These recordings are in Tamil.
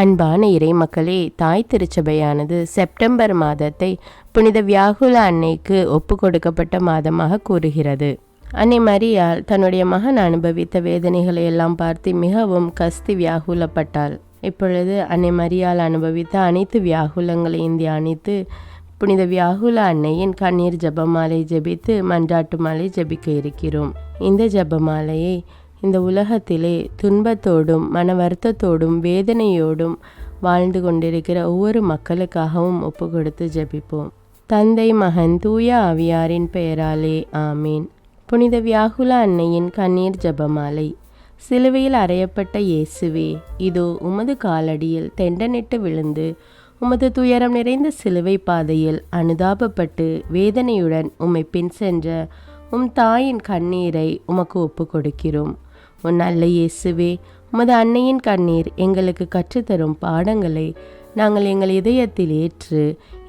அன்பான இறைமக்களே, தாய் திருச்சபையானது செப்டம்பர் மாதத்தை புனித வியாகுல அன்னைக்கு ஒப்பு கொடுக்கப்பட்ட மாதமாக கூறுகிறது. அன்னை மரியாள் தன்னுடைய மகன் அனுபவித்த வேதனைகளை எல்லாம் பார்த்து மிகவும் கஸ்தி வியாகுலப்பட்டாள். இப்பொழுது அன்னை மரியாள் அனுபவித்த அனைத்து வியாகுலங்களையும் தியானித்து புனித வியாகுல அன்னையின் கண்ணீர் ஜெபமாலை ஜெபித்து மன்றாட்டு மாலை ஜெபிக்க இருக்கிறோம். இந்த ஜெபமாலையை இந்த உலகத்திலே துன்பத்தோடும் மன வருத்தத்தோடும் வேதனையோடும் வாழ்ந்து கொண்டிருக்கிற ஒவ்வொரு மக்களுக்காகவும் ஒப்பு கொடுத்து ஜெபிப்போம். தந்தை, மகன், தூய ஆவியாரின் பெயராலே ஆமீன். புனித வியாகுல அன்னையின் கண்ணீர் ஜெபமாலை. சிலுவையில் அறையப்பட்ட இயேசுவே, இதோ உமது காலடியில் தெண்டனிட்டு விழுந்து உமது துயரம் நிறைந்த சிலுவை பாதையில் அனுதாபப்பட்டு வேதனையுடன் உம்மை பின் சென்ற உம் தாயின் கண்ணீரை உமக்கு ஒப்பு கொடுக்கிறோம். உன் நல்ல இயேசுவே, உமது அன்னையின் கண்ணீர் எங்களுக்கு கற்றுத்தரும் பாடங்களை நாங்கள் எங்கள் இதயத்தில் ஏற்று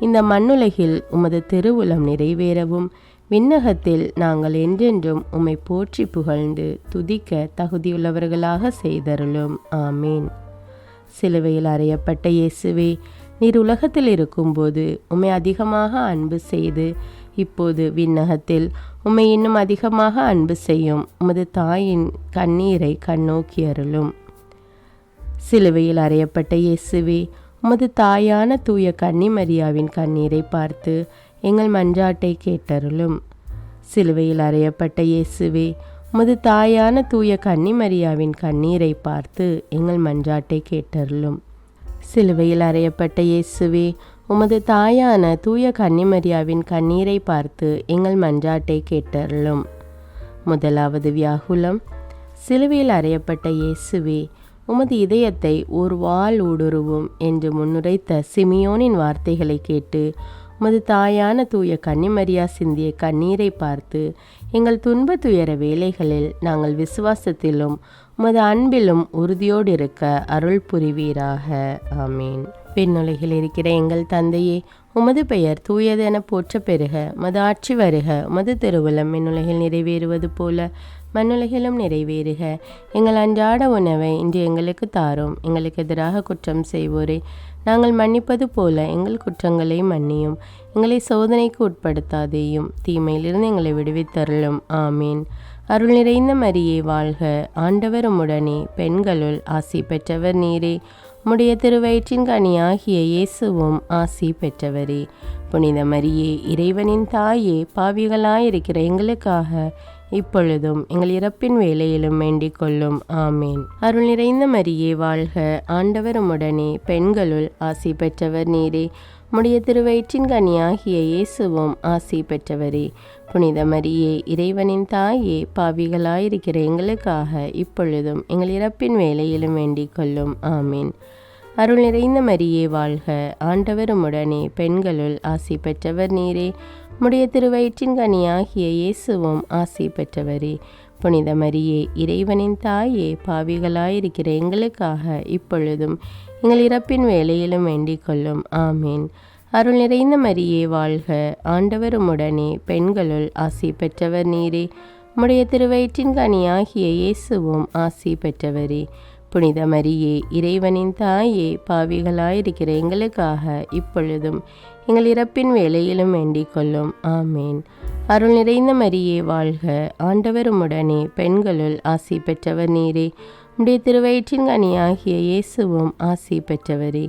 இந்த மண்ணுலகில் உமது திருவுளம் நிறைவேறவும் விண்ணகத்தில் நாங்கள் என்றென்றும் உம்மை போற்றி புகழ்ந்து துதிக்க தகுதியுள்ளவர்களாக செய்தருளும். ஆமீன். சிலுவையில் அறையப்பட்ட இயேசுவே, நீர் உலகத்தில் இருக்கும்போது உம்மை அதிகமாக அன்பு செய்து இப்போது விண்ணகத்தில் உம்மை இன்னும் அதிகமாக அன்பு செய்யும் உமது தாயின் கண்ணீரை கண்ணோக்கி அருளும். சிலுவையில் அறையப்பட்ட இயேசுவே, உமது தாயான தூய கன்னிமரியாவின் கண்ணீரை பார்த்து எங்கள் மன்றாட்டை கேட்டருளும். சிலுவையில் அறையப்பட்ட இயேசுவே, உமது தாயான தூய கன்னிமரியாவின் கண்ணீரை பார்த்து எங்கள் மன்றாட்டை கேட்டருளும். சிலுவையில் அறையப்பட்ட இயேசுவே, உமது தாயான தூய கன்னிமரியாவின் கண்ணீரை பார்த்து எங்கள் மன்றாட்டை கேட்டருளும். முதலாவது வியாகுலம். சிலுவையில் அறையப்பட்ட இயேசுவே, உமது இதயத்தை ஒரு வாள் ஊடுருவும் என்று முன்னுரைத்த சிமியோனின் வார்த்தைகளை கேட்டு உமது தாயான தூய கன்னிமரியா சிந்திய கண்ணீரை பார்த்து எங்கள் துன்ப துயர வேளைகளில் நாங்கள் விசுவாசத்திலும் உமது அன்பிலும் உறுதியோடு இருக்க அருள் புரிவீராக. ஆமீன். விண்ணுலகில் இருக்கிற எங்கள் தந்தையே, உமது பெயர் தூயதென போற்ற பெறுக. உமது ஆட்சி வருக. உமது திருவுளம் விண்ணுலகில் நிறைவேறுவது போல மண்ணுலகிலும் நிறைவேறுக. எங்கள் அன்றாட உணவை இன்று எங்களுக்கு தாரும். எங்களுக்கு எதிராக குற்றம் செய்வோரை நாங்கள் மன்னிப்பது போல எங்கள் குற்றங்களை மன்னியும். எங்களை சோதனைக்கு உட்படுத்தாதேயும், தீமையிலிருந்து எங்களை விடுவித்தருளும். ஆமீன். அருள் நிறைந்த மரியே வாழ்க. ஆண்டவர் உம்முடனே, பெண்களுள் ஆசி பெற்றவர் நீரே. உம்முடைய திருவயிற்றின் கனியாகிய இயேசுவும் ஆசி பெற்றவரே. புனித மரியே, இறைவனின் தாயே, பாவிகளாயிருக்கிற எங்களுக்காக இப்பொழுதும் எங்கள் இறப்பின் வேளையிலும் வேண்டிக் கொள்ளும். ஆமீன். அருள் நிறைந்த மரியே வாழ்க. ஆண்டவர் உம்முடனே, பெண்களுள் ஆசி பெற்றவர் நீரே. உம்முடைய திருவயிற்றின் கனியாகிய இயேசுவும் ஆசி பெற்றவரே. புனித மரியே, இறைவனின் தாயே, பாவிகளாயிருக்கிற எங்களுக்காக இப்பொழுதும் எங்கள் இறப்பின் வேளையிலும் வேண்டிக் கொள்ளும். ஆமீன். அருள் நிறைந்த மரியே வாழ்க. ஆண்டவர் உம்முடனே, பெண்களுள் ஆசி பெற்றவர் நீரே. உம்முடைய திருவயிற்றின் கனியாகிய இயேசுவும் ஆசி பெற்றவரே. புனித மரியே, இறைவனின் தாயே, பாவிகளாயிருக்கிற எங்களுக்காக இப்பொழுதும் எங்கள் இறப்பின் வேளையிலும் வேண்டிக் கொள்ளும். ஆமீன். அருள் நிறைந்த மரியே வாழ்க. ஆண்டவர் உம்முடனே, பெண்களுள் ஆசி பெற்றவர் நீரே. உம்முடைய திருவயிற்றின் கனியாகிய இயேசுவும் ஆசி பெற்றவரே. புனித மரியே, இறைவனின் தாயே, பாவிகளாயிருக்கிற எங்களுக்காக இப்பொழுதும் எங்கள் இறப்பின் வேளையிலும் வேண்டிக் கொள்ளும். ஆமீன். அருள் நிறைந்த மரியே வாழ்க. ஆண்டவர் உம்முடனே, பெண்களுள் ஆசி பெற்றவர் நீரே. உம்முடைய திருவயிற்றின் கனியாகிய இயேசுவும் ஆசி பெற்றவரே.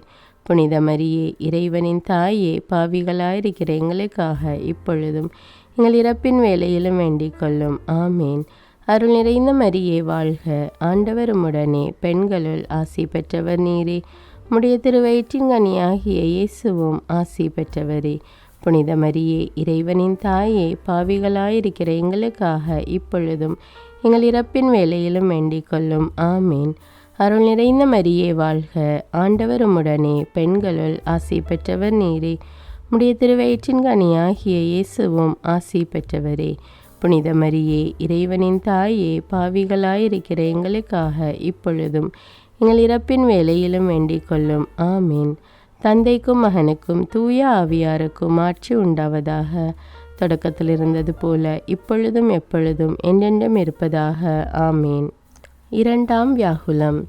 புனித மரியே, இறைவனின் தாயே, பாவிகளாயிருக்கிற எங்களுக்காக இப்பொழுதும் எங்கள் இறப்பின் வேளையிலும் வேண்டிக் கொள்ளும். ஆமீன். அருள் நிறைந்த மரியே வாழ்க. ஆண்டவர் உம்முடனே, பெண்களுள் ஆசி பெற்றவர் நீரே. உம்முடைய திருவயிற்றின் கனியாகிய இயேசுவும் ஆசி பெற்றவரே. புனித மரியே, இறைவனின் தாயே, பாவிகளாயிருக்கிற எங்களுக்காக இப்பொழுதும் எங்கள் இறப்பின் வேளையிலும் வேண்டிக் கொள்ளும். ஆமீன். அருள் நிறைந்த மரியே வாழ்க. ஆண்டவர் உம்முடனே, பெண்களுள் ஆசி பெற்றவர் நீரே. உம்முடைய திருவயிற்றின் கனியாகிய இயேசுவும் ஆசி பெற்றவரே. புனித மரியே, இறைவனின் தாயே, பாவிகளாயிருக்கிற எங்களுக்காக இப்பொழுதும் எங்கள் இறப்பின் வேளையிலும் வேண்டிக் கொள்ளும். ஆமீன். தந்தைக்கும் மகனுக்கும் தூய ஆவியாருக்கும் ஆட்சி உண்டாவதாக. தொடக்கத்தில் இருந்தது போல இப்பொழுதும் எப்பொழுதும் என்றென்றும் இருப்பதாக. ஆமீன். இரண்டாம் வியாகுலம்.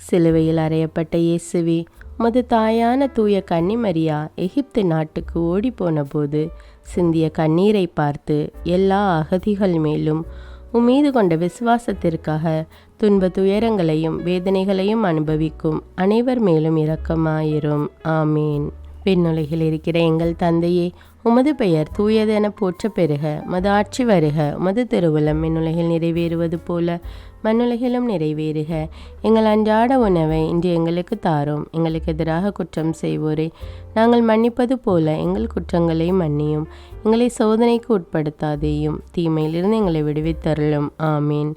சிலுவையில் அறையப்பட்ட இயேசுவே, உமது தாயான தூய கன்னிமரியா எகிப்து நாட்டுக்கு ஓடிப்போன போது சிந்திய கண்ணீரை பார்த்து எல்லா அகதிகள் மேலும் உம்மீது கொண்ட விசுவாசத்திற்காக துன்ப துயரங்களையும் வேதனைகளையும் அனுபவிக்கும் அனைவர் மேலும் இரக்கமாயிரும். ஆமீன். விண்ணுலகில் இருக்கிற எங்கள் தந்தையே, உமது பெயர் தூயதென போற்ற பெறுக. உமது ஆட்சி வருக. உமது திருவுளம் விண்ணுலகில் நிறைவேறுவது போல மண்ணுலகிலும் நிறைவேறுக. எங்கள் அன்றாட உணவை இன்று எங்களுக்கு தாரும். எங்களுக்கு எதிராக குற்றம் செய்வோரை நாங்கள் மன்னிப்பது போல எங்கள் குற்றங்களை மன்னியும். எங்களை சோதனைக்கு உட்படுத்தாதேயும், தீமையிலிருந்து எங்களை விடுவித்தருளும். ஆமீன்.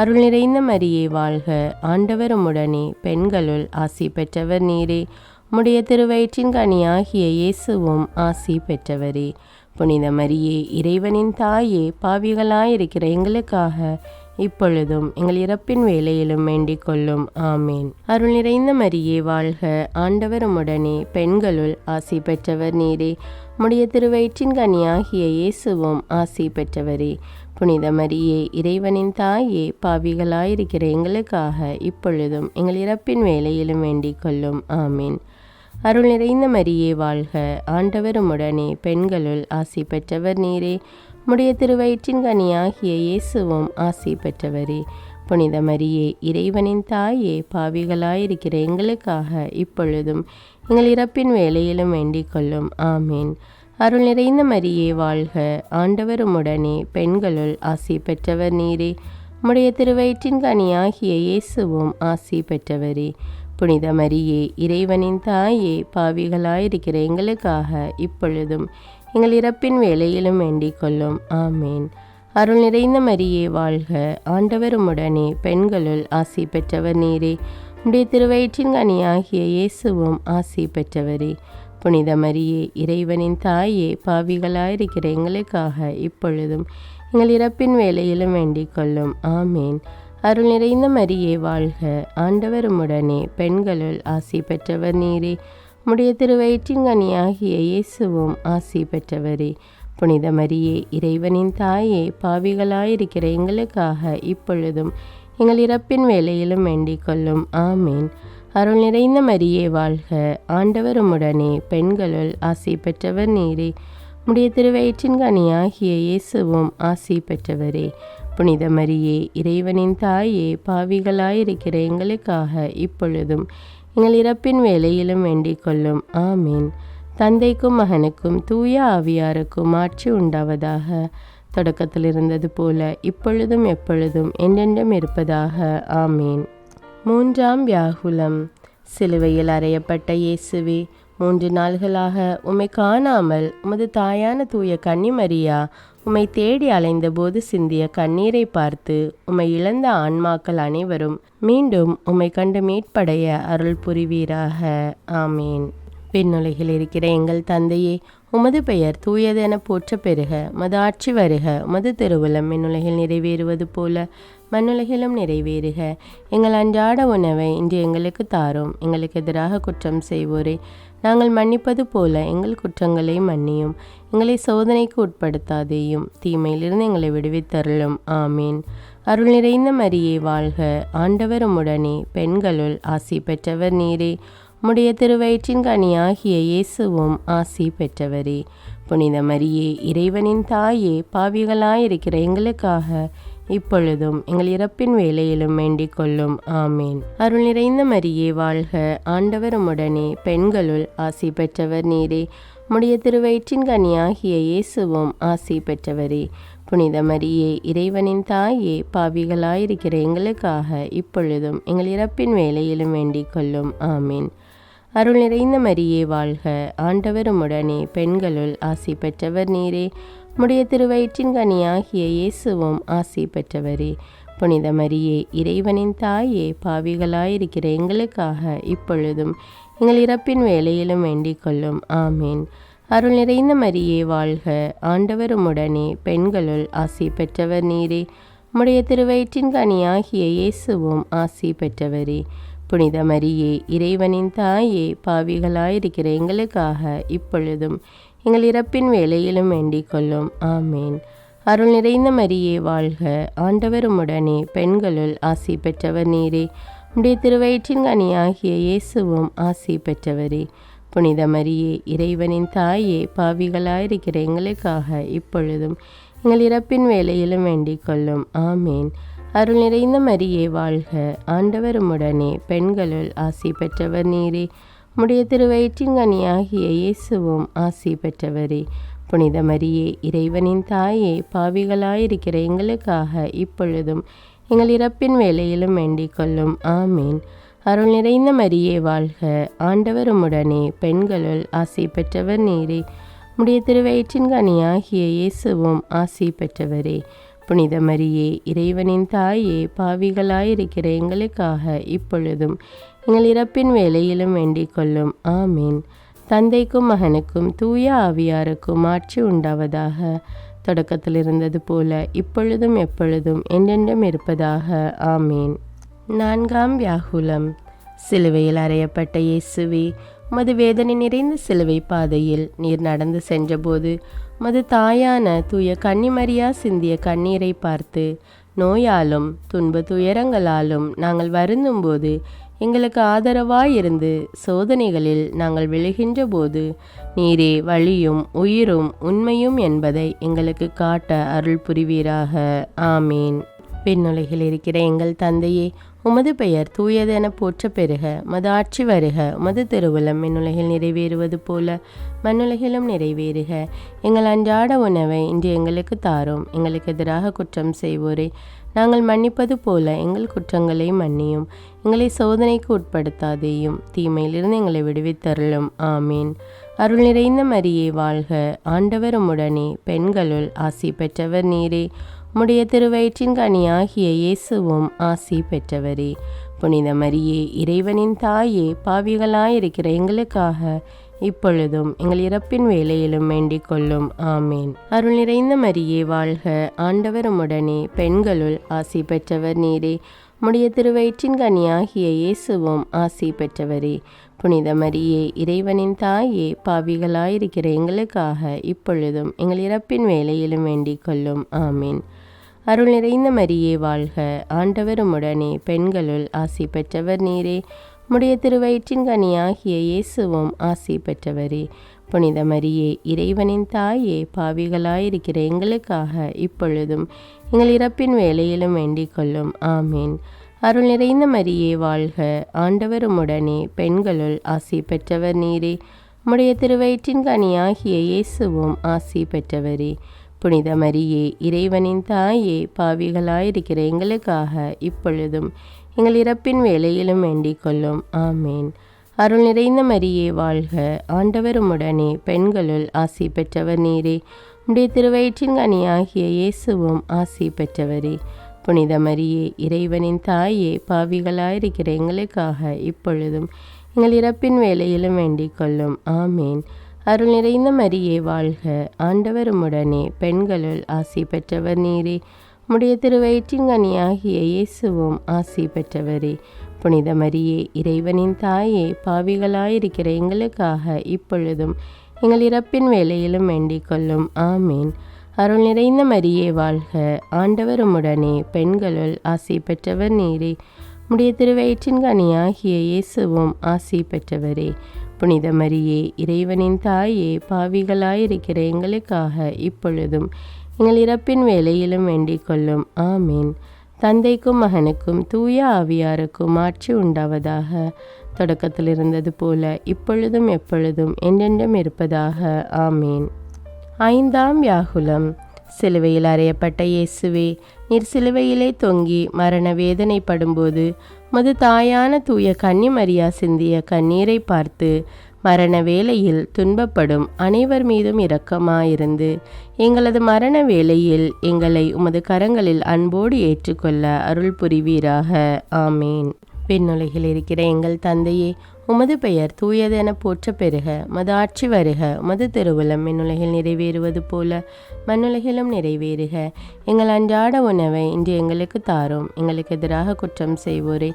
அருள் நிறைந்த மரியே வாழ்க. ஆண்டவர் உம்முடனே, பெண்களுள் ஆசி பெற்றவர் நீரே. உம்முடைய திருவயிற்றின் கனியாகிய இயேசுவும் ஆசி பெற்றவரே. புனித மரியே, இறைவனின் தாயே, பாவிகளாயிருக்கிற எங்களுக்காக இப்பொழுதும் எங்கள் இறப்பின் வேளையிலும் வேண்டிக் கொள்ளும். ஆமீன். அருள் நிறைந்த மரியே வாழ்க. ஆண்டவர் உம்முடனே, பெண்களுள் ஆசி பெற்றவர் நீரே. உம்முடைய திருவயிற்றின் கனியாகிய இயேசுவும் ஆசி பெற்றவரே. புனித மரியே, இறைவனின் தாயே, பாவிகளாயிருக்கிற எங்களுக்காக இப்பொழுதும் எங்கள் இறப்பின் வேளையிலும் வேண்டிக் கொள்ளும். ஆமீன். அருள் நிறைந்த மரியே வாழ்க. ஆண்டவர் உம்முடனே, பெண்களுள் ஆசி பெற்றவர் நீரே. உம்முடைய திருவயிற்றின் கனியாகிய இயேசுவும் ஆசி பெற்றவரே. புனித மரியே, இறைவனின் தாயே, பாவிகளாயிருக்கிற எங்களுக்காக இப்பொழுதும் எங்கள் இறப்பின் வேளையிலும் வேண்டிக் கொள்ளும். ஆமீன். அருள் நிறைந்த மரியே வாழ்க. ஆண்டவர் உம்முடனே, பெண்களுள் ஆசி பெற்றவர் நீரே. உம்முடைய திருவயிற்றின் கனியாகிய இயேசுவும் ஆசி பெற்றவரே. புனித மரியே, இறைவனின் தாயே, பாவிகளாயிருக்கிற எங்களுக்காக இப்பொழுதும் எங்கள் இறப்பின் வேளையிலும் வேண்டிக் கொள்ளும். ஆமீன். அருள் நிறைந்த மரியே வாழ்க. ஆண்டவர் உம்முடனே, பெண்களுள் ஆசி பெற்றவர் நீரே. உம்முடைய திருவயிற்றின் கனியாகிய இயேசுவும் ஆசி பெற்றவரே. புனித மரியே, இறைவனின் தாயே, பாவிகளாயிருக்கிற எங்களுக்காக இப்பொழுதும் எங்கள் இறப்பின் வேளையிலும் வேண்டிக் கொள்ளும். ஆமீன். அருள் நிறைந்த மரியே வாழ்க. ஆண்டவர் உம்முடனே, பெண்களுள் ஆசி பெற்றவர் நீரே. உம்முடைய திருவயிற்றின் கனியாகிய இயேசுவும் ஆசி பெற்றவரே. புனித மரியே, இறைவனின் தாயே, பாவிகளாயிருக்கிற எங்களுக்காக இப்பொழுதும் எங்கள் இறப்பின் வேளையிலும் வேண்டிக் கொள்ளும். ஆமீன். அருள் நிறைந்த மரியே வாழ்க. ஆண்டவர் உம்முடனே, பெண்களுள் ஆசி பெற்றவர் நீரே. உம்முடைய திருவயிற்றின் கனியாகிய இயேசுவும் ஆசி பெற்றவரே. புனித மரியே, இறைவனின் தாயே, பாவிகளாயிருக்கிற எங்களுக்காக இப்பொழுதும் எங்கள் இறப்பின் வேளையிலும் வேண்டிக் கொள்ளும். ஆமீன். தந்தைக்கும் மகனுக்கும் தூய ஆவியாருக்கும் ஆட்சி உண்டாவதாக. தொடக்கத்தில் இருந்தது போல இப்பொழுதும் எப்பொழுதும் என்றென்றும் இருப்பதாக. ஆமீன். 3ஆம் வியாகுலம். சிலுவையில் அறையப்பட்ட இயேசுவே, 3 நாள்களாக உம்மை காணாமல் உமது தாயான தூய கன்னிமரியா உம்மை தேடி அலைந்தபோது சிந்திய கண்ணீரை பார்த்து உம்மை இழந்த ஆன்மாக்கள் அனைவரும் மீண்டும் உம்மை கண்டு மீட்படைய அருள் புரிவீராக. ஆமீன். விண்ணுலகில் இருக்கிற எங்கள் தந்தையே, உமது பெயர் தூயதென போற்ற பெறுக. உமது ஆட்சி வருக. உமது திருவுளம் விண்ணுலகில் நிறைவேறுவது போல மண்ணுலகிலும் நிறைவேறுக. எங்கள் அன்றாட உணவை இன்று எங்களுக்கு தாரும். எங்களுக்கு எதிராக குற்றம் செய்வோரை நாங்கள் மன்னிப்பது போல எங்கள் குற்றங்களை மன்னியும். எங்களை சோதனைக்கு உட்படுத்தாதேயும், தீமையிலிருந்து எங்களை விடுவித்தருளும். ஆமீன். அருள் நிறைந்த மரியே வாழ்க. ஆண்டவர் உம்முடனே, பெண்களுள் ஆசி பெற்றவர் நீரே. உம்முடைய திருவயிற்றின் கனியாகிய இயேசுவும் ஆசி பெற்றவரே. புனித மரியே, இறைவனின் தாயே, பாவிகளாயிருக்கிற எங்களுக்காக இப்பொழுதும் எங்கள் இறப்பின் வேளையிலும் வேண்டிக் கொள்ளும். ஆமீன். அருள் நிறைந்த மரியே வாழ்க. ஆண்டவர் உம்முடனே, பெண்களுள் ஆசி பெற்றவர் நீரே. உம்முடைய திருவயிற்றின் கனியாகிய இயேசுவும் ஆசி பெற்றவரே. புனித மரியே, இறைவனின் தாயே, பாவிகளாயிருக்கிற எங்களுக்காக இப்பொழுதும் எங்கள் இறப்பின் வேளையிலும் வேண்டிக் கொள்ளும். ஆமீன். அருள் நிறைந்த மரியே வாழ்க. ஆண்டவர் உம்முடனே, பெண்களுள் ஆசி பெற்றவர் நீரே. உம்முடைய திருவயிற்றின் கனியாகிய இயேசுவும் ஆசி பெற்றவரே. புனித மரியே, இறைவனின் தாயே, பாவிகளாயிருக்கிற எங்களுக்காக இப்பொழுதும் எங்கள் இறப்பின் வேளையிலும் வேண்டிக் கொள்ளும். ஆமீன். அருள் நிறைந்த மரியே வாழ்க. ஆண்டவர் உம்முடனே, பெண்களுள் ஆசி பெற்றவர் நீரே. உம்முடைய திருவயிற்றின் கனியாகிய இயேசுவும் ஆசி பெற்றவரே. புனித மரியே, இறைவனின் தாயே, பாவிகளாயிருக்கிற எங்களுக்காக இப்பொழுதும் எங்கள் இறப்பின் வேளையிலும் வேண்டிக் கொள்ளும். ஆமீன். அருள் நிறைந்த மரியே வாழ்க. ஆண்டவர் உம்முடனே, பெண்களுள் ஆசி பெற்றவர் நீரே. உடைய திருவயிற்றின் கனியாகிய இயேசுவும் ஆசி பெற்றவரே. புனித மரியே, இறைவனின் தாயே, பாவிகளாயிருக்கிற எங்களுக்காக இப்பொழுதும் எங்கள் இறப்பின் வேளையிலும் வேண்டிக் கொள்ளும். ஆமேன். அருள் நிறைந்த மரியே வாழ்க, ஆண்டவர் உம்முடனே, பெண்களுள் ஆசி பெற்றவர் நீரே. உம்முடைய திருவயிற்றின் கனியாகிய இயேசுவும் ஆசி பெற்றவரே. புனித மரியே, இறைவனின் தாயே, பாவிகளாயிருக்கிற எங்களுக்காக இப்பொழுதும் எங்கள் இறப்பின் வேளையிலும் வேண்டிக் கொள்ளும். ஆமேன். அருள் நிறைந்த மரியே வாழ்க, ஆண்டவர் உம்முடனே, பெண்களுள் ஆசி பெற்றவர் நீரே. உம்முடைய திருவயிற்றின் கனியாகிய இயேசுவும் ஆசி பெற்றவரே. புனித மரியே, இறைவனின் தாயே, பாவிகளாயிருக்கிற எங்களுக்காக இப்பொழுதும் எங்கள் இறப்பின் வேளையிலும் வேண்டிக் கொள்ளும். ஆமேன். தந்தைக்கும் மகனுக்கும் தூய ஆவியாருக்கும் ஆட்சி உண்டாவதாக. தொடக்கத்தில் இருந்தது போல இப்பொழுதும் எப்பொழுதும் என்றென்றும் இருப்பதாக. ஆமேன். 4ஆம் வியாகுலம். சிலுவையில் அறையப்பட்ட இயேசுவே, உமது வேதனை நிறைந்த சிலுவை பாதையில் நீர் நடந்து சென்றபோது உமது தாயான தூய கன்னிமரியா சிந்திய கண்ணீரை பார்த்து, நோயாலும் துன்ப துயரங்களாலும் நாங்கள் வருந்தும்போது எங்களுக்கு ஆதரவாயிருந்து சோதனைகளில் நாங்கள் விழுகின்ற போது நீரே வழியும் உயிரும் உண்மையும் என்பதை எங்களுக்கு காட்ட அருள் புரிவீராக. ஆமீன். விண்ணுலகில் இருக்கிற எங்கள் தந்தையே, உமது பெயர் தூயதென போற்ற பெறுக. உமது ஆட்சி வருக. உமது திருவுளம் விண்ணுலகில் நிறைவேறுவது போல மண்ணுலகிலும் நிறைவேறுக. எங்கள் அன்றாட உணவை இன்று எங்களுக்கு தாரும். எங்களுக்கு எதிராக குற்றம் செய்வோரை நாங்கள் மன்னிப்பது போல எங்கள் குற்றங்களை மன்னியும். எங்களை சோதனைக்கு உட்படுத்தாதேயும், தீமையிலிருந்து எங்களை விடுவித்தருளும். ஆமீன். அருள் நிறைந்த மரியே வாழ்க, ஆண்டவர் உம்முடனே, பெண்களுள் ஆசி பெற்றவர் நீரே. உம்முடைய திருவயிற்றின் கனியாகிய இயேசுவும் ஆசி பெற்றவரே. புனித மரியே, இறைவனின் தாயே, பாவிகளாயிருக்கிற எங்களுக்காக இப்பொழுதும் எங்கள் இறப்பின் வேளையிலும் வேண்டிக் கொள்ளும். ஆமேன். அருள் நிறைந்த மரியே வாழ்க, ஆண்டவர் உம்முடனே, பெண்களுள் ஆசி பெற்றவர் நீரே. உம்முடைய திருவயிற்றின் கனியாகிய இயேசுவும் ஆசி பெற்றவரே. புனித மரியே, இறைவனின் தாயே, பாவிகளாயிருக்கிற எங்களுக்காக இப்பொழுதும் எங்கள் இறப்பின் வேளையிலும் வேண்டிக் கொள்ளும். ஆமீன். அருள் நிறைந்த மரியே வாழ்க, ஆண்டவர் உம்முடனே, பெண்களுள் ஆசி பெற்றவர் நீரே. உம்முடைய திருவயிற்றின் கனியாகிய இயேசுவும் ஆசி பெற்றவரே. புனித மரியே, இறைவனின் தாயே, பாவிகளாயிருக்கிற எங்களுக்காக இப்பொழுதும் எங்கள் இறப்பின் வேளையிலும் வேண்டிக் கொள்ளும். ஆமீன். அருள் நிறைந்த மரியே வாழ்க, ஆண்டவர் உம்முடனே, பெண்களுள் ஆசி பெற்றவர் நீரே. உம்முடைய திருவயிற்றின் கனியாகிய இயேசுவும் ஆசி பெற்றவரே. புனித மரியே, இறைவனின் தாயே, பாவிகளாயிருக்கிற எங்களுக்காக இப்பொழுதும் எங்கள் இறப்பின் வேளையிலும் வேண்டிக் கொள்ளும். ஆமேன். அருள் நிறைந்த மரியே வாழ்க, ஆண்டவர் உம்முடனே, பெண்களுள் ஆசி பெற்றவர் நீரே. உம்முடைய திருவயிற்றின் கனியாகிய இயேசுவும் ஆசி பெற்றவரே. புனித மரியே, இறைவனின் தாயே, பாவிகளாயிருக்கிற எங்களுக்காக இப்பொழுதும் எங்கள் இறப்பின் வேளையிலும் வேண்டிக் கொள்ளும். ஆமேன். அருள் நிறைந்த மரியே வாழ்க, ஆண்டவர் உம்முடனே, பெண்களுள் ஆசி பெற்றவர் நீரே. உம்முடைய திருவயிற்றின் கனியாகிய இயேசுவும் ஆசி பெற்றவரே. புனித மரியே, இறைவனின் தாயே, பாவிகளாயிருக்கிற எங்களுக்காக இப்பொழுதும் எங்கள் இறப்பின் வேளையிலும் வேண்டிக் கொள்ளும். ஆமீன். அருள் நிறைந்த மரியே வாழ்க, ஆண்டவர் உம்முடனே, பெண்களுள் ஆசி பெற்றவர் நீரே. உம்முடைய திருவயிற்றின் கனியாகிய இயேசுவும் ஆசி பெற்றவரே. புனித மரியே, இறைவனின் தாயே, பாவிகளாயிருக்கிற எங்களுக்காக இப்பொழுதும் எங்கள் இறப்பின் வேளையிலும் வேண்டிக் கொள்ளும். ஆமீன். தந்தைக்கும் மகனுக்கும் தூய ஆவியாருக்கும் ஆட்சி உண்டாவதாக. தொடக்கத்தில் இருந்தது போல இப்பொழுதும் எப்பொழுதும் என்றென்றும் இருப்பதாக. ஆமீன். 5ஆம் வியாகுலம். சிலுவையில் அறையப்பட்ட இயேசுவே, நீர் சிலுவையிலே தொங்கி மரண வேதனைப்படும்போது மது தாயான தூய கன்னிமரியா சிந்திய கண்ணீரை பார்த்து மரண வேளையில் துன்பப்படும் அனைவர் மீதும் இரக்கமாயிருந்து எங்களது மரண வேளையில் எங்களை உமது கரங்களில் அன்போடு ஏற்றுக்கொள்ள அருள் புரிவீராக. ஆமேன். விண்ணுலகில் இருக்கிற எங்கள் தந்தையே, உமது பெயர் தூயதென போற்ற பெறுக. உமது ஆட்சி வருக. உமது திருவுளம் விண்ணுலகில் நிறைவேறுவது போல மண்ணுலகிலும் நிறைவேறுக. எங்கள் அன்றாட உணவை இன்று எங்களுக்கு தாரும். எங்களுக்கு எதிராக குற்றம் செய்வோரை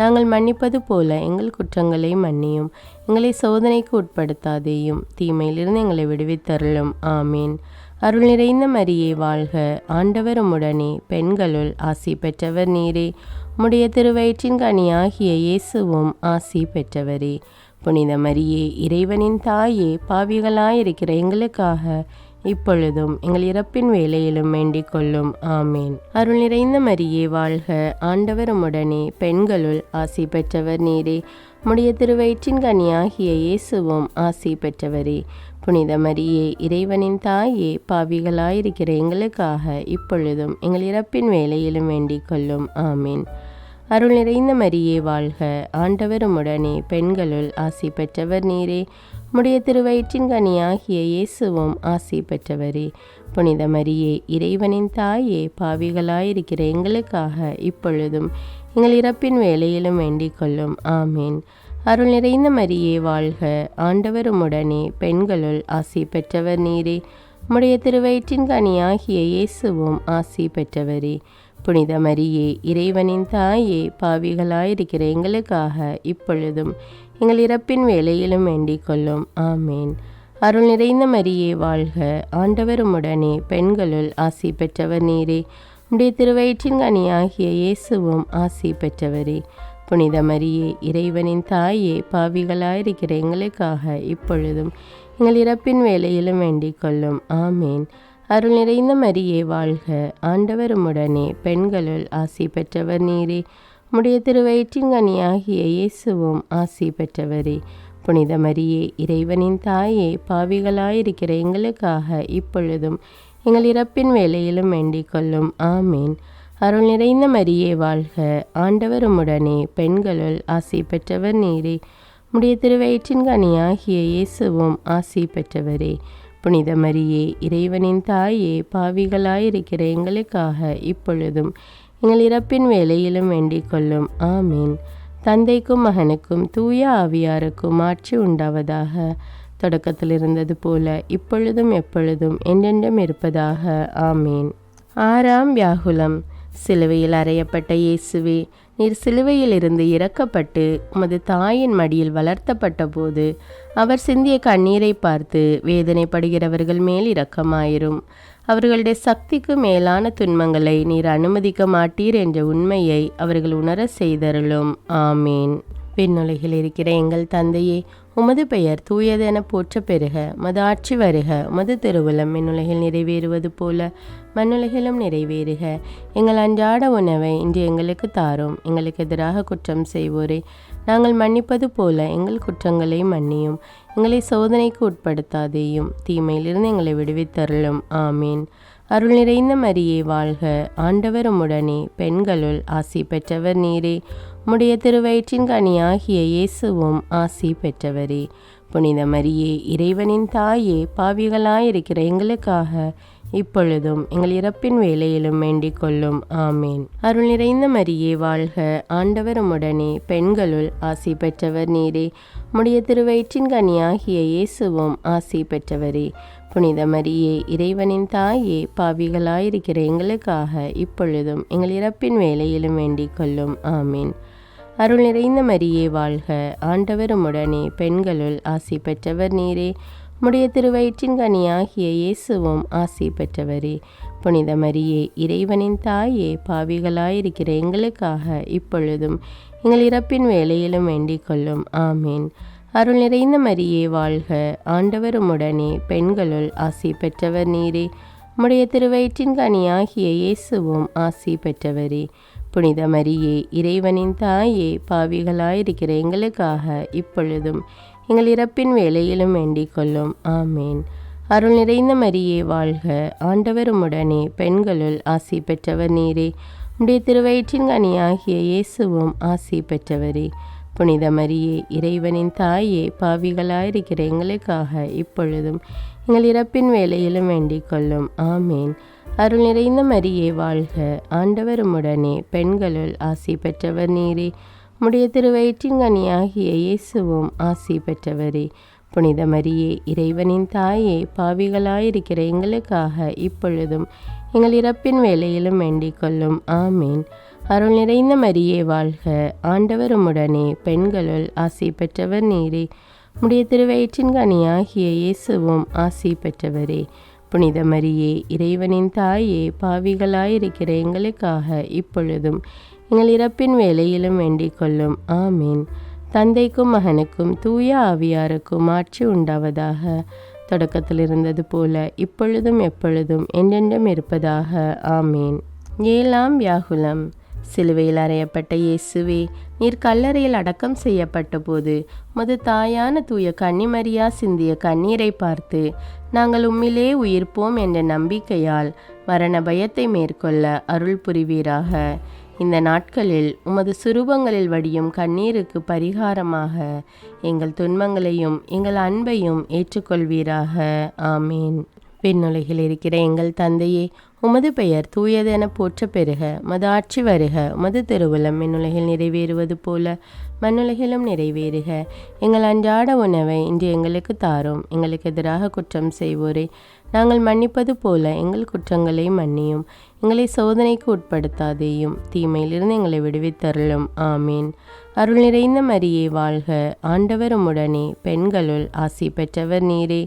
நாங்கள் மன்னிப்பது போல எங்கள் குற்றங்களை மன்னியும். எங்களை சோதனைக்கு உட்படுத்தாதேயும், தீமையிலிருந்து எங்களை விடுவித்தருளும். ஆமீன். அருள் நிறைந்த மரியே வாழ்க, ஆண்டவர் உம்முடனே, பெண்களுள் ஆசி பெற்றவர் நீரே. உம்முடைய திருவயிற்றின் கனியாகிய இயேசுவும் ஆசி பெற்றவரே. புனித மரியே, இறைவனின் தாயே, பாவிகளாயிருக்கிற எங்களுக்காக இப்பொழுதும் எங்கள் இறப்பின் வேளையிலும் வேண்டிக் கொள்ளும். ஆமேன். அருள் நிறைந்த மரியே வாழ்க, ஆண்டவர் உம்முடனே, பெண்களுள் ஆசி பெற்றவர் நீரே. உம்முடைய திருவயிற்றின் கனியாகிய இயேசுவும் ஆசி பெற்றவரே. புனித மரியே, இறைவனின் தாயே, பாவிகளாயிருக்கிற எங்களுக்காக இப்பொழுதும் எங்கள் இறப்பின் வேளையிலும் வேண்டிக் கொள்ளும். ஆமீன். அருள் நிறைந்த மரியே வாழ்க, ஆண்டவர் உம்முடனே, பெண்களுள் ஆசி பெற்றவர் நீரே. உம்முடைய திருவயிற்றின் கனியாகிய இயேசுவும் ஆசி பெற்றவரே. புனித மரியே, இறைவனின் தாயே, பாவிகளாயிருக்கிற எங்களுக்காக இப்பொழுதும் எங்கள் இறப்பின் வேளையிலும் வேண்டிக் கொள்ளும். ஆமீன். அருள் நிறைந்த மரியே வாழ்க, ஆண்டவர் உம்முடனே, பெண்களுள் ஆசி பெற்றவர் நீரே. உம்முடைய திருவயிற்றின் கனியாகிய இயேசுவும் ஆசி பெற்றவரே. புனித மரியே, இறைவனின் தாயே, பாவிகளாயிருக்கிற எங்களுக்காக இப்பொழுதும் எங்கள் இறப்பின் வேளையிலும் வேண்டிக் கொள்ளும். ஆமேன். அருள் நிறைந்த மரியே வாழ்க, ஆண்டவர் உம்முடனே, பெண்களுள் ஆசி பெற்றவர் நீரே. உம்முடைய திருவயிற்றின் கனியாகிய இயேசுவும் ஆசி பெற்றவரே. புனித மரியே, இறைவனின் தாயே, பாவிகளாயிருக்கிற எங்களுக்காக இப்பொழுதும் எங்கள் இறப்பின் வேளையிலும் வேண்டிக் கொள்ளும். ஆமேன். அருள் நிறைந்த மரியே வாழ்க, ஆண்டவர் உம்முடனே, பெண்களுள் ஆசி பெற்றவர் நீரே. உம்முடைய திருவயிற்றின் கனியாகிய இயேசுவும் ஆசி பெற்றவரே. புனித மரியே, இறைவனின் தாயே, பாவிகளாயிருக்கிற எங்களுக்காக இப்பொழுதும் எங்கள் இறப்பின் வேளையிலும் வேண்டிக் கொள்ளும். ஆமேன். அருள் நிறைந்த மரியே வாழ்க, ஆண்டவர் உம்முடனே, பெண்களுள் ஆசி பெற்றவர் நீரே. உம்முடைய திருவயிற்றின் கனியாகிய இயேசுவும் ஆசி பெற்றவரே. புனித மரியே, இறைவனின் தாயே, பாவிகளாயிருக்கிற எங்களுக்காக இப்பொழுதும் எங்கள் இறப்பின் வேளையிலும் வேண்டிக் கொள்ளும். ஆமீன். தந்தைக்கும் மகனுக்கும் தூய ஆவியாருக்கும் ஆட்சி உண்டாவதாக. தொடக்கத்தில் இருந்தது போல இப்பொழுதும் எப்பொழுதும் என்றென்றும் இருப்பதாக. ஆமீன். ஆறாம் வியாகுலம். சிலுவையில் அறையப்பட்ட இயேசுவே, நீர் சிலுவையில் இருந்து இறக்கப்பட்டு உமது தாயின் மடியில் வளர்த்தப்பட்ட போது அவர் சிந்திய கண்ணீரை பார்த்து வேதனைப்படுகிறவர்கள் மேல் இரக்கமாயிரும். அவர்களுடைய சக்திக்கு மேலான துன்பங்களை நீர் அனுமதிக்க மாட்டீர் என்ற உண்மையை அவர்கள் உணர செய்தருளும். ஆமீன். விண்ணுலகில் இருக்கிற எங்கள் தந்தையே, உமது பெயர் தூயதென போற்ற பெறுக. உமது ஆட்சி வருக. உமது திருவுளம் விண்ணுலகில் நிறைவேறுவது போல மண்ணுலகிலும் நிறைவேறுக. எங்கள் அன்றாட உணவை இன்று எங்களுக்கு தாரும். எங்களுக்கு எதிராக குற்றம் செய்வோரை நாங்கள் மன்னிப்பது போல எங்கள் குற்றங்களை மன்னியும். எங்களை சோதனைக்கு உட்படுத்தாதேயும், தீமையிலிருந்து எங்களை விடுவித்தருளும். ஆமீன். அருள் நிறைந்த மரியே வாழ்க, ஆண்டவர் உம்முடனே, பெண்களுள் ஆசி பெற்றவர் நீரே. உம்முடைய திருவயிற்றின் கனியாகிய இயேசுவும் ஆசி பெற்றவரே. புனித மரியே, இறைவனின் தாயே, பாவிகளாயிருக்கிற எங்களுக்காக இப்பொழுதும் எங்கள் இறப்பின் வேளையிலும் வேண்டிக் கொள்ளும். ஆமீன். அருள் நிறைந்த மரியே வாழ்க, ஆண்டவர் உம்முடனே, பெண்களுள் ஆசி பெற்றவர் நீரே. உம்முடைய திருவயிற்றின் கனியாகிய இயேசுவும் ஆசி பெற்றவரே. புனித மரியே, இறைவனின் தாயே, பாவிகளாயிருக்கிற எங்களுக்காக இப்பொழுதும் எங்கள் இறப்பின் வேளையிலும் வேண்டிக் கொள்ளும். ஆமீன். அருள் நிறைந்த மரியே வாழ்க, ஆண்டவர் உம்முடனே, பெண்களுள் ஆசி பெற்றவர் நீரே. உம்முடைய திருவயிற்றின் கனியாகிய இயேசுவும் ஆசி பெற்றவரே. புனித மரியே, இறைவனின் தாயே, பாவிகளாயிருக்கிற எங்களுக்காக இப்பொழுதும் எங்கள் இறப்பின் வேளையிலும் வேண்டிக் கொள்ளும். ஆமீன். அருள் நிறைந்த மரியே வாழ்க, ஆண்டவர் உம்முடனே, பெண்களுள் ஆசி பெற்றவர் நீரே. உம்முடைய திருவயிற்றின் கனியாகிய இயேசுவும் ஆசி பெற்றவரே. புனித மரியே, இறைவனின் தாயே, பாவிகளாயிருக்கிற எங்களுக்காக இப்பொழுதும் எங்கள் இறப்பின் வேளையிலும் வேண்டிக் கொள்ளும். ஆமீன். அருள் நிறைந்த மரியே வாழ்க, ஆண்டவர் உம்முடனே, பெண்களுள் ஆசி பெற்றவர் நீரே. உம்முடைய திருவயிற்றின் கனியாகிய இயேசுவும் ஆசி பெற்றவரே. புனித மரியே, இறைவனின் தாயே, பாவிகளாயிருக்கிற எங்களுக்காக இப்பொழுதும் எங்கள் இறப்பின் வேளையிலும் வேண்டிக் கொள்ளும். ஆமீன். அருள் நிறைந்த மரியே வாழ்க, ஆண்டவர் உம்முடனே, பெண்களுள் ஆசி பெற்றவர் நீரே. உம்முடைய திருவயிற்றின் கனியாகிய இயேசுவும் ஆசி பெற்றவரே. புனித மரியே, இறைவனின் தாயே, பாவிகளாயிருக்கிற எங்களுக்காக இப்பொழுதும் எங்கள் இறப்பின் வேளையிலும் வேண்டிக் கொள்ளும். ஆமீன். அருள் நிறைந்த மரியே வாழ்க, ஆண்டவர் உம்முடனே, பெண்களுள் ஆசி பெற்றவர் நீரே. உம்முடைய திருவயிற்றின் கனியாகிய இயேசுவும் ஆசி பெற்றவரே. புனித மரியே, இறைவனின் தாயே, பாவிகளாயிருக்கிற எங்களுக்காக இப்பொழுதும் எங்கள் இறப்பின் வேளையிலும் வேண்டிக் கொள்ளும். ஆமீன். தந்தைக்கும் மகனுக்கும் தூய ஆவியாருக்கும் ஆட்சி உண்டாவதாக. தொடக்கத்தில் இருந்தது போல இப்பொழுதும் எப்பொழுதும் என்றென்றும் இருப்பதாக. ஆமீன். 7ஆம் வியாகுலம். சிலுவையில் அறையப்பட்ட இயேசுவே, நீர் கல்லறையில் அடக்கம் செய்யப்பட்ட போது உமது தாயான தூய கன்னிமரியா சிந்திய கண்ணீரை பார்த்து நாங்கள் உம்மிலே உயிர்ப்போம் என்ற நம்பிக்கையால் மரண பயத்தை மேற்கொள்ள அருள் புரிவீராக. இந்த நாட்களில் உமது சுரூபங்களில் வடியும் கண்ணீருக்கு பரிகாரமாக எங்கள் துன்பங்களையும் எங்கள் அன்பையும் ஏற்றுக்கொள்வீராக. ஆமீன். விண்ணுலகில் இருக்கிற எங்கள் தந்தையே, உமது பெயர் தூயதென போற்ற பெறுக. உமது ஆட்சி வருக. உமது திருவுளம் விண்ணுலகில் நிறைவேறுவது போல மண்ணுலகிலும் நிறைவேறுக. எங்கள் அன்றாட உணவை இன்று எங்களுக்கு தாரும். எங்களுக்கு எதிராக குற்றம் செய்வோரை நாங்கள் மன்னிப்பது போல எங்கள் குற்றங்களை மன்னியும். எங்களை சோதனைக்கு உட்படுத்தாதேயும், தீமையிலிருந்து எங்களை விடுவித்தருளும். ஆமீன். அருள் நிறைந்த மரியே வாழ்க. ஆண்டவர் உம்முடனே, பெண்களுள் ஆசி பெற்றவர் நீரே.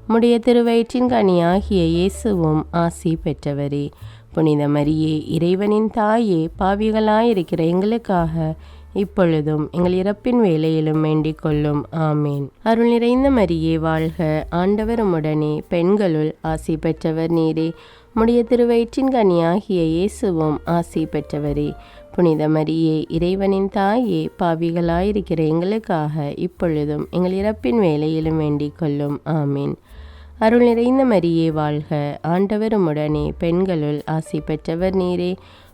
உம்முடைய திருவயிற்றின் கனியாகிய இயேசுவும் ஆசி பெற்றவரே. புனித மரியே, இறைவனின் தாயே, பாவிகளாயிருக்கிற எங்களுக்காக இப்பொழுதும் எங்கள் இறப்பின் வேளையிலும் வேண்டிக் கொள்ளும். ஆமீன். அருள் நிறைந்த மரியே வாழ்க. ஆண்டவர் உம்முடனே, பெண்களுள் ஆசி பெற்றவர் நீரே. உம்முடைய திருவயிற்றின் கனியாகிய இயேசுவும் ஆசி பெற்றவரே. புனித மரியே, இறைவனின் தாயே, பாவிகளாயிருக்கிற எங்களுக்காக இப்பொழுதும் எங்கள் இறப்பின் வேளையிலும் வேண்டிக் கொள்ளும். ஆமீன். அருள் நிறைந்த மரியே வாழ்க. ஆண்டவர் உம்முடனே, பெண்களுள் ஆசி பெற்றவர் நீரே.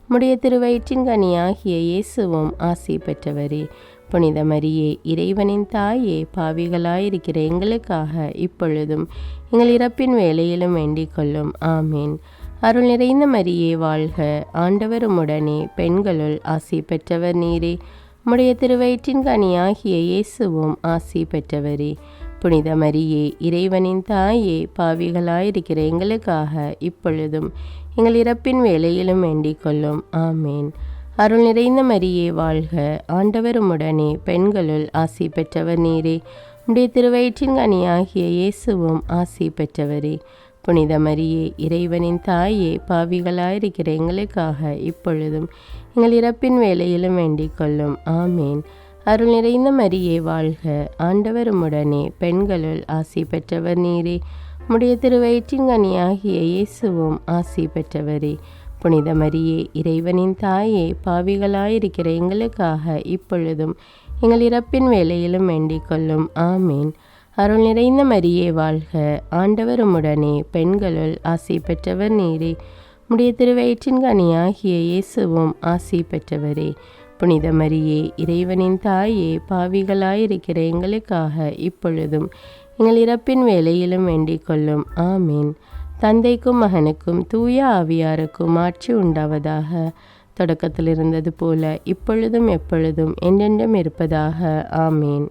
உம்முடைய திருவயிற்றின் கனியாகிய இயேசுவும் ஆசி பெற்றவரே. புனித மரியே, இறைவனின் தாயே, பாவிகளாயிருக்கிற எங்களுக்காக இப்பொழுதும் எங்கள் இறப்பின் வேளையிலும் வேண்டிக் கொள்ளும். ஆமீன். அருள் நிறைந்த மரியே வாழ்க. ஆண்டவர் உம்முடனே, பெண்களுள் ஆசி பெற்றவர் நீரே. உம்முடைய திருவயிற்றின் கனியாகிய இயேசுவும் ஆசி பெற்றவரே. புனித மரியே, இறைவனின் தாயே, பாவிகளாயிருக்கிற எங்களுக்காக இப்பொழுதும் எங்கள் இறப்பின் வேளையிலும் வேண்டிக் கொள்ளும். ஆமீன். அருள் நிறைந்த மரியே வாழ்க. ஆண்டவர் உம்முடனே, பெண்களுள் ஆசி பெற்றவர் நீரே. உம்முடைய திருவயிற்றின் கனியாகிய இயேசுவும் ஆசி பெற்றவரே. புனித மரியே, இறைவனின் தாயே, பாவிகளாயிருக்கிற எங்களுக்காக இப்பொழுதும் எங்கள் இறப்பின் வேளையிலும் வேண்டிக் கொள்ளும். ஆமீன். அருள் நிறைந்த மரியே வாழ்க. ஆண்டவர் உம்முடனே, பெண்களுள் ஆசி பெற்றவர் நீரே. உம்முடைய திருவயிற்றின் கனியாகிய இயேசுவும் ஆசி பெற்றவரே. புனித மரியே, இறைவனின் தாயே, பாவிகளாயிருக்கிற எங்களுக்காக இப்பொழுதும் எங்கள் இறப்பின் வேளையிலும் வேண்டிக் கொள்ளும். ஆமீன். அருள் நிறைந்த மரியே வாழ்க. ஆண்டவர் உம்முடனே, பெண்களுள் ஆசி பெற்றவர் நீரே. உம்முடைய திருவயிற்றின் கனியாகிய இயேசுவும் ஆசி பெற்றவரே. புனித மரியே, இறைவனின் தாயே, பாவிகளாயிருக்கிற எங்களுக்காக இப்பொழுதும் எங்கள் இறப்பின் வேளையிலும் வேண்டிக் கொள்ளும். ஆமீன். தந்தைக்கும் மகனுக்கும் தூய ஆவியாருக்கும் ஆட்சி உண்டாவதாக. தொடக்கத்தில் இருந்தது போல இப்பொழுதும் எப்பொழுதும் என்றென்றும் இருப்பதாக. ஆமீன்.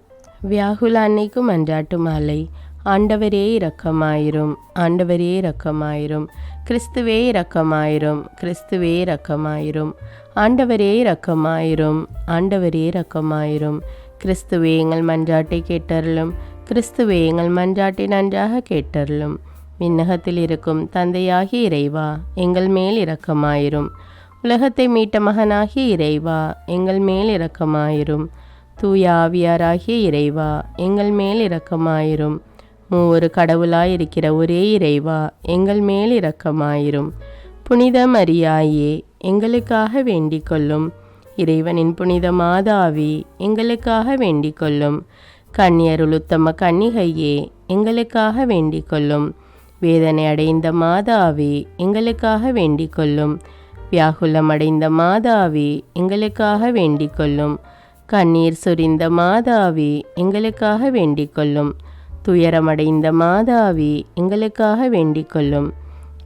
வியாகுல அன்னைக்கும் மன்றாட்டு மாலை. ஆண்டவரே இரக்கமாயிரும். ஆண்டவரே இரக்கமாயிரும். கிறிஸ்துவே இரக்கமாயிரும். கிறிஸ்துவே இரக்கமாயிரும். ஆண்டவரே இரக்கமாயிரும். ஆண்டவரே இரக்கமாயிரும். கிறிஸ்துவே எங்கள் மன்றாட்டை கேட்டருளும். கிறிஸ்துவே எங்கள் மன்றாட்டை நன்றாக கேட்டருளும். விண்ணகத்தில் இருக்கும் தந்தையாகிய இறைவா, எங்கள் மேல் இரக்கமாயிரும். உலகத்தை மீட்ட மகனாகிய இறைவா, எங்கள் மேல் இரக்கமாயிரும். தூய ஆவியாராகிய இறைவா, எங்கள் மேல் இரக்கமாயிரும். மூவொரு கடவுளாயிருக்கிற ஒரே இறைவா, எங்கள் மேல் இரக்கமாயிரும். புனித மரியாயே, எங்களுக்காக வேண்டிக் கொள்ளும். இறைவனின் புனித மாதாவே, எங்களுக்காக வேண்டிக் கொள்ளும். கன்னியருள் உத்தம கன்னிகையே, எங்களுக்காக வேண்டிக் கொள்ளும். வேதனை அடைந்த மாதாவே, எங்களுக்காக வேண்டிக் கொள்ளும். வியாகுலம் அடைந்த மாதாவே, எங்களுக்காக வேண்டிக் கொள்ளும். கண்ணீர் சொரிந்த மாதாவே, எங்களுக்காக வேண்டிக் கொள்ளும். துயரமடைந்த மாதாவே, எங்களுக்காக வேண்டிக் கொள்ளும்.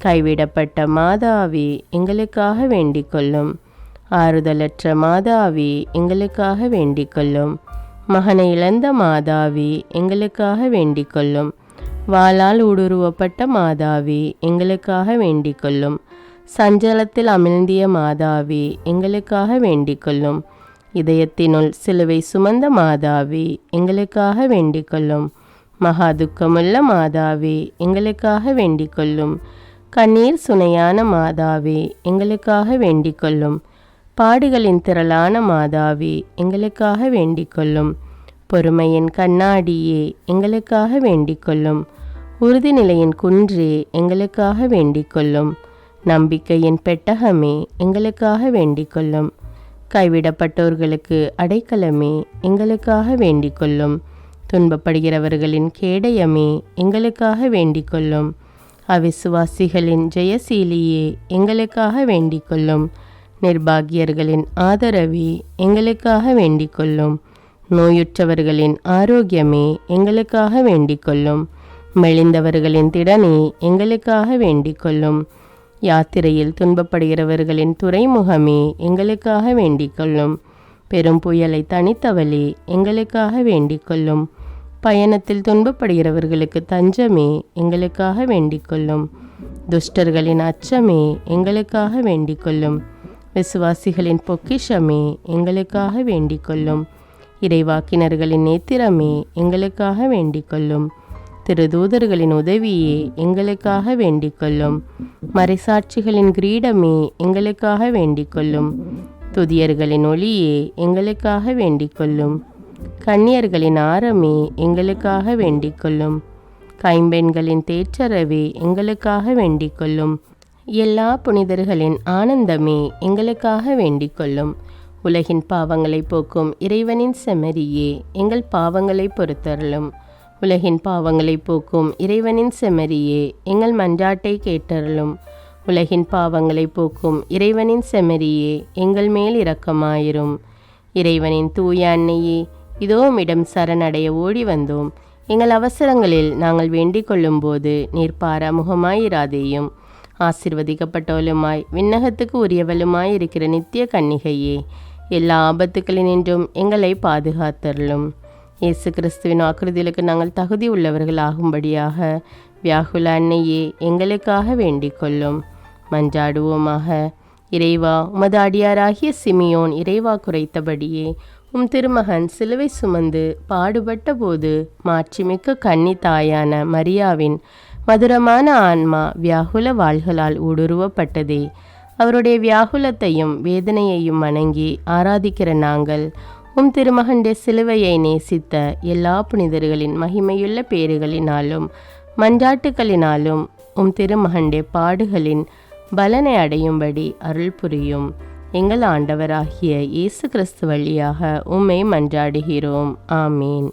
கைவிடப்பட்ட மாதாவே, எங்களுக்காக வேண்டிக் கொள்ளும். ஆறுதலற்ற மாதாவே, எங்களுக்காக வேண்டிக் கொள்ளும். மகனை இழந்த மாதாவே, எங்களுக்காக வேண்டிக் கொள்ளும். வாளால் ஊடுருவப்பட்ட மாதாவே, எங்களுக்காக வேண்டிக் கொள்ளும். சஞ்சலத்தில் அமிழ்ந்திய மாதாவே, எங்களுக்காக வேண்டிக் கொள்ளும். இதயத்தினுள் சிலுவை சுமந்த மாதாவே, எங்களுக்காக வேண்டிக் கொள்ளும். மகா துக்கமுள்ள மாதாவே எங்களுக்காக வேண்டிக் கொள்ளும். கண்ணீர் சுனையான மாதாவே எங்களுக்காக வேண்டிக் கொள்ளும். பாடுகளின் திரளான மாதாவே எங்களுக்காக வேண்டிக் கொள்ளும். பொறுமையின் கண்ணாடியே எங்களுக்காக வேண்டிக் கொள்ளும். உறுதிநிலையின் குன்றே எங்களுக்காக வேண்டிக் கொள்ளும். நம்பிக்கையின் பெட்டகமே எங்களுக்காக வேண்டிக் கொள்ளும். கைவிடப்பட்டோர்களுக்கு அடைக்கலமே எங்களுக்காக வேண்டிக் கொள்ளும். துன்பப்படுகிறவர்களின் கேடயமே எங்களுக்காக வேண்டிக் கொள்ளும். அவிசுவாசிகளின் ஜெயசீலியே எங்களுக்காக வேண்டிக் கொள்ளும். நிர்பாகியர்களின் ஆதரவே எங்களுக்காக வேண்டிக் கொள்ளும். நோயுற்றவர்களின் ஆரோக்கியமே எங்களுக்காக வேண்டிக் கொள்ளும். மெலிந்தவர்களின் திடனே எங்களுக்காக வேண்டிக் கொள்ளும். யாத்திரையில் துன்பப்படுகிறவர்களின் துறைமுகமே எங்களுக்காக வேண்டிக் கொள்ளும். பெரும் புயலை தனித்தவளே எங்களுக்காக வேண்டிக் கொள்ளும். பயணத்தில் துன்பப்படுகிறவர்களுக்கு தஞ்சமே எங்களுக்காக வேண்டிக் கொள்ளும். துஷ்டர்களின் அச்சமே எங்களுக்காக வேண்டிக் கொள்ளும். விசுவாசிகளின் பொக்கிஷமே எங்களுக்காக வேண்டிக் கொள்ளும். இறைவாக்கினர்களின் நேத்திரமே எங்களுக்காக வேண்டிக் கொள்ளும். திருதூதர்களின் உதவியே எங்களுக்காக வேண்டிக் கொள்ளும். மறைசாட்சிகளின் கிரீடமே எங்களுக்காக வேண்டிக் கொள்ளும். துதியர்களின் ஒளியே எங்களுக்காக வேண்டிக் கொள்ளும். கன்னியர்களின் ஆரமே எங்களுக்காக வேண்டிக் கொள்ளும். கைம்பெண்களின் தேற்றரவே எங்களுக்காக வேண்டிக் கொள்ளும். எல்லா புனிதர்களின் ஆனந்தமே எங்களுக்காக வேண்டிக் கொள்ளும். உலகின் பாவங்களை போக்கும் இறைவனின் செம்மறியே எங்கள் பாவங்களை பொறுத்தருளும். உலகின் பாவங்களை போக்கும் இறைவனின் செம்மறியே எங்கள் மன்றாட்டை கேட்டருளும். உலகின் பாவங்களை போக்கும் இறைவனின் செம்மறியே எங்கள் மேல் இரக்கமாயிரும். இறைவனின் தூய அன்னையே, இதோ உம்மிடம் சரணடைய ஓடி வந்தோம். எங்கள் அவசரங்களில் நாங்கள் வேண்டிக் கொள்ளும் போது நீர் பாராமுகமாயிராதேயும். ஆசிர்வதிக்கப்பட்டவளுமாய் விண்ணகத்துக்கு உரியவளுமாய் இருக்கிற நித்திய கன்னிகையே, எல்லா ஆபத்துக்களினின்றும் எங்களை பாதுகாத்தருளும். இயேசு கிறிஸ்துவின் வாக்குறுதிகளுக்கு நாங்கள் தகுதி உள்ளவர்கள் ஆகும்படியாக வியாகுல அன்னையே எங்களுக்காக வேண்டிக் கொள்ளும். மன்றாடுவோமாக. இறைவா, உமது அடியாராகிய சிமியோன் இறைவா குறைத்தபடியே உம் திருமகன் சிலுவை சுமந்து பாடுபட்ட போது மாட்சிமிக்க கன்னி தாயான மரியாவின் மதுரமான ஆன்மா வியாகுல வாள்களால் ஊடுருவப்பட்டதே. அவருடைய வியாகுலத்தையும் வேதனையையும் வணங்கி ஆராதிக்கிற நாங்கள் உம் திருமகனுடைய சிலுவையை நேசித்த எல்லா புனிதர்களின் மகிமையுள்ள பேறுகளினாலும் மன்றாட்டுக்களினாலும் உம் திருமகனுடைய பாடுகளின் பலனை அடையும்படி அருள் புரியும். எங்கள் ஆண்டவராகிய இயேசு கிறிஸ்து வழியாக உம்மை மன்றாடுகிறோம். ஆமீன்.